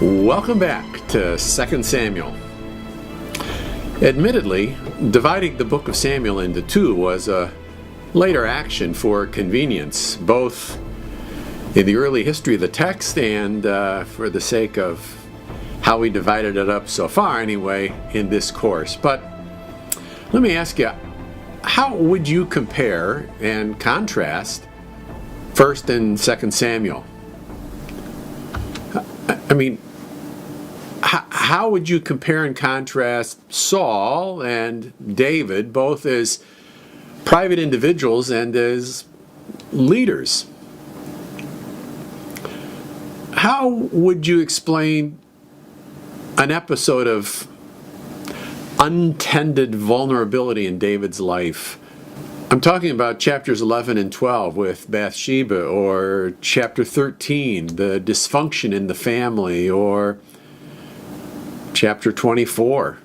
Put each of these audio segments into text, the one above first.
Welcome back to 2 Samuel. Admittedly, dividing the book of Samuel into two was a later action for convenience, both in the early history of the text and for the sake of how we divided it up so far anyway in this course. But let me ask you, how would you compare and contrast 1 and 2 Samuel? I mean, how would you compare and contrast Saul and David, both as private individuals and as leaders? How would you explain an episode of untended vulnerability in David's life? I'm talking about chapters 11 and 12 with Bathsheba, or chapter 13, the dysfunction in the family, or chapter 24,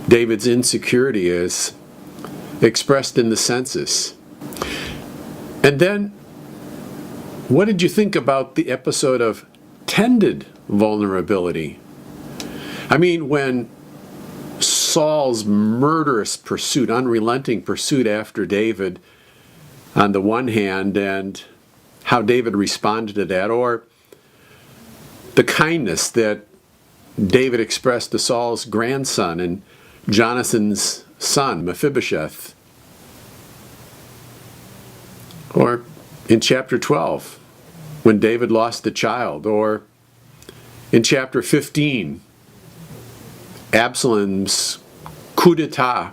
David's insecurity is expressed in the census. And then, what did you think about the episode of tended vulnerability? I mean, when Saul's murderous pursuit, unrelenting pursuit after David on the one hand, and how David responded to that, or the kindness that David expressed to Saul's grandson and Jonathan's son, Mephibosheth. Or in chapter 12, when David lost a child. Or in chapter 15, Absalom's coup d'etat.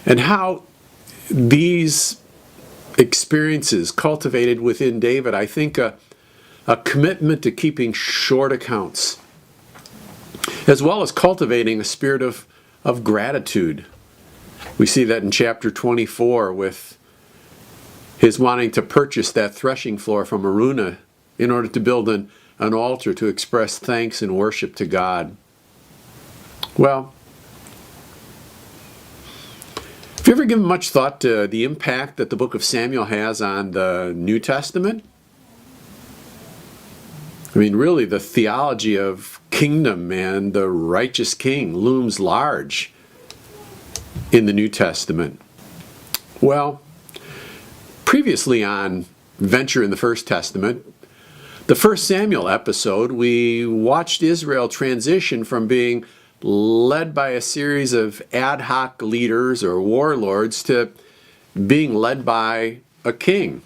And how these experiences cultivated within David, I think, a commitment to keeping short accounts, as well as cultivating a spirit of gratitude. We see that in chapter 24 with his wanting to purchase that threshing floor from Araunah in order to build an altar to express thanks and worship to God. Well, have you ever given much thought to the impact that the book of Samuel has on the New Testament? I mean, really, the theology of kingdom and the righteous king looms large in the New Testament. Well, previously on Venture in the First Testament, the 1 Samuel episode, we watched Israel transition from being led by a series of ad hoc leaders or warlords to being led by a king.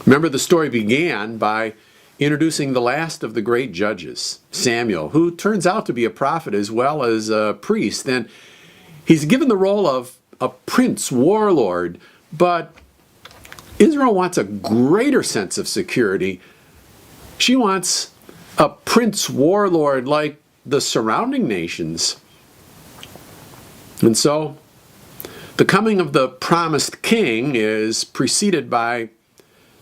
Remember, the story began by introducing the last of the great judges, Samuel, who turns out to be a prophet as well as a priest. And he's given the role of a prince, warlord, but Israel wants a greater sense of security. She wants a prince warlord like the surrounding nations. And so the coming of the promised king is preceded by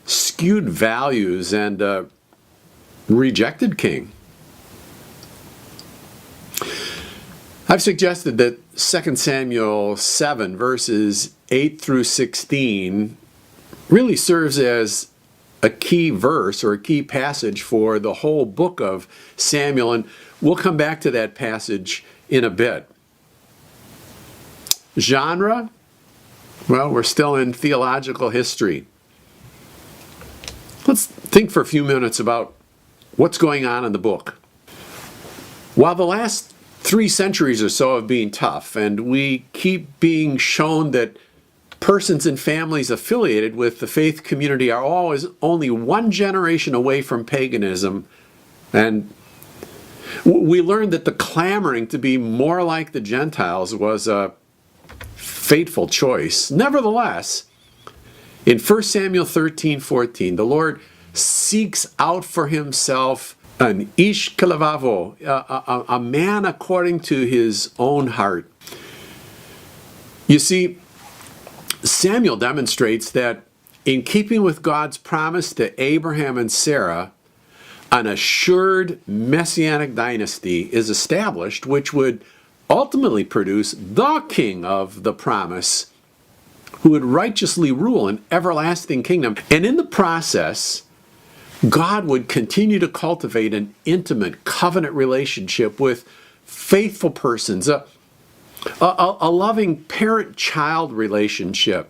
skewed values and a rejected king. I've suggested that 2 Samuel 7 verses 8 through 16 really serves as a key verse or a key passage for the whole book of Samuel, and we'll come back to that passage in a bit. Genre? Well, we're still in theological history. Let's think for a few minutes about what's going on in the book. While the last 3 centuries or so have been tough, and we keep being shown that persons and families affiliated with the faith community are always only one generation away from paganism, and we learned that the clamoring to be more like the Gentiles was a fateful choice. Nevertheless, in 1 Samuel 13:14, the Lord seeks out for himself an ish kelavavo, a man according to his own heart. You see, Samuel demonstrates that in keeping with God's promise to Abraham and Sarah, an assured Messianic dynasty is established, which would ultimately produce the king of the promise, who would righteously rule an everlasting kingdom. And in the process, God would continue to cultivate an intimate covenant relationship with faithful persons, a loving parent-child relationship.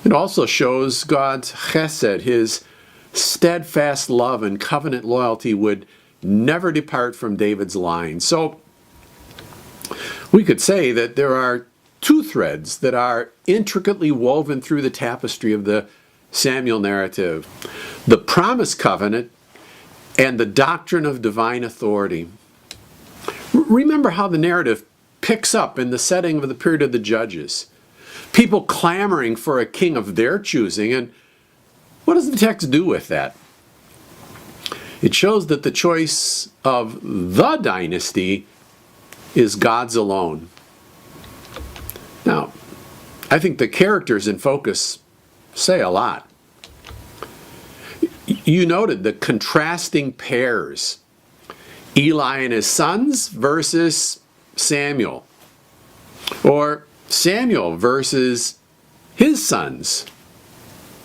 It also shows God's chesed, his steadfast love and covenant loyalty would never depart from David's line. So we could say that there are two threads that are intricately woven through the tapestry of the Samuel narrative: the promise covenant and the doctrine of divine authority. Remember how the narrative picks up in the setting of the period of the Judges. People clamoring for a king of their choosing, and what does the text do with that? It shows that the choice of the dynasty is God's alone. Now, I think the characters in focus say a lot. You noted the contrasting pairs: Eli and his sons versus Samuel, or Samuel versus his sons,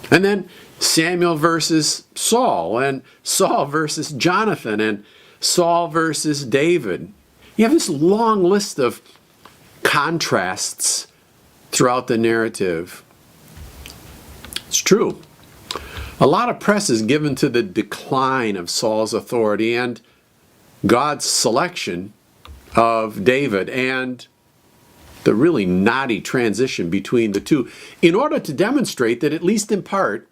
and then Samuel versus Saul, and Saul versus Jonathan, and Saul versus David. You have this long list of contrasts throughout the narrative. It's true. A lot of press is given to the decline of Saul's authority and God's selection of David, and the really knotty transition between the two, in order to demonstrate that, at least in part,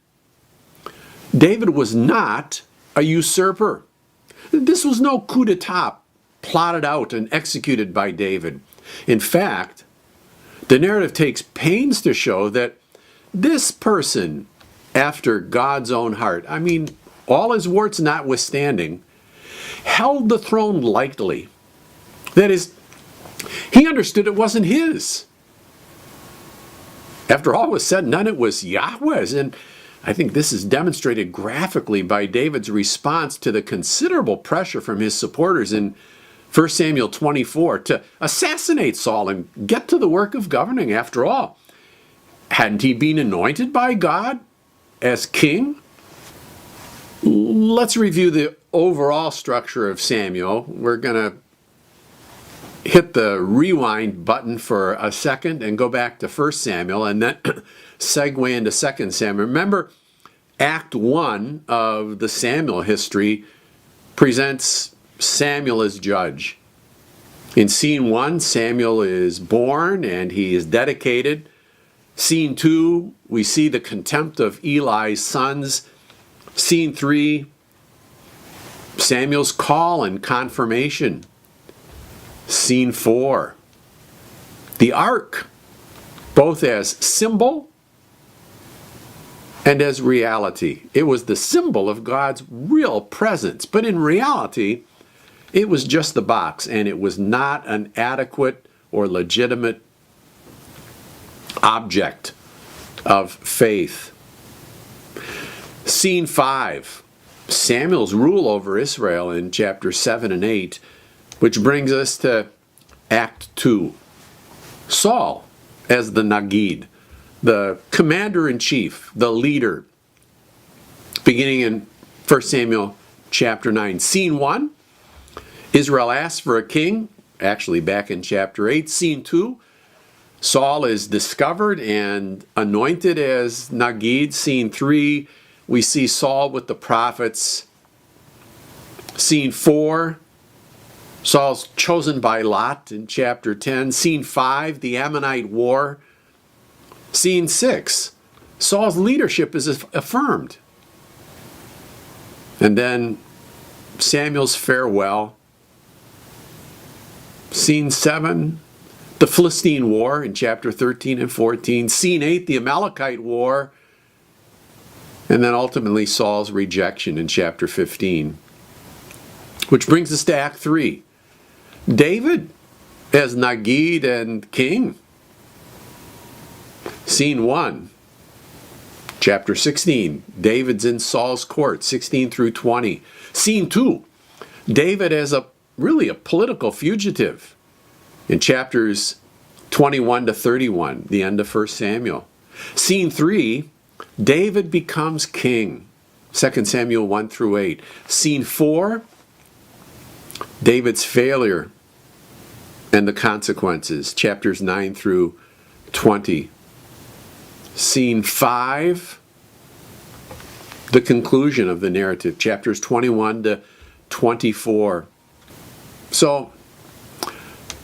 David was not a usurper. This was no coup d'etat plotted out and executed by David. In fact, the narrative takes pains to show that this person, after God's own heart, I mean, all his warts notwithstanding, held the throne lightly. That is, he understood it wasn't his. After all was said and done, it was Yahweh's. And I think this is demonstrated graphically by David's response to the considerable pressure from his supporters in 1 Samuel 24 to assassinate Saul and get to the work of governing. After all, hadn't he been anointed by God as king? Let's review the overall structure of Samuel. We're going to hit the rewind button for a second and go back to 1 Samuel and then segue into 2 Samuel. Remember, Act 1 of the Samuel history presents Samuel as judge. In Scene 1, Samuel is born and he is dedicated. Scene 2, we see the contempt of Eli's sons. Scene 3, Samuel's call and confirmation. Scene 4, the ark, both as symbol and as reality. It was the symbol of God's real presence, but in reality, it was just the box, and it was not an adequate or legitimate object of faith. Scene 5, Samuel's rule over Israel in chapters 7 and 8, which brings us to Act 2. Saul as the Nagid, the commander-in-chief, the leader, beginning in 1 Samuel chapter 9. Scene 1, Israel asks for a king, actually back in chapter 8. Scene 2, Saul is discovered and anointed as Nagid. Scene 3, we see Saul with the prophets. Scene 4, Saul's chosen by Lot in chapter 10. Scene 5, the Ammonite War. Scene 6, Saul's leadership is affirmed. And then Samuel's farewell. Scene 7, the Philistine War in chapter 13 and 14. Scene 8, the Amalekite War. And then ultimately Saul's rejection in chapter 15. Which brings us to Act 3. David as Nagid and king. Scene 1, chapter 16. David's in Saul's court, 16 through 20. Scene 2, David as really a political fugitive in chapters 21 to 31, the end of 1 Samuel. Scene 3, David becomes king. 2 Samuel 1 through 8. Scene 4, David's failure and the consequences. Chapters 9 through 20. Scene 5, the conclusion of the narrative. Chapters 21 to 24. So,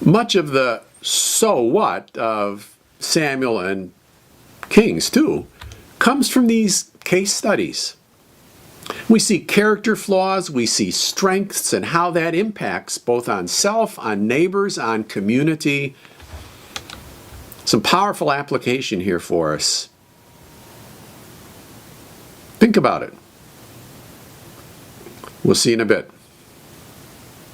much of the so what of Samuel and Kings too comes from these case studies. We see character flaws, we see strengths, and how that impacts both on self, on neighbors, on community. Some powerful application here for us. Think about it. We'll see you in a bit.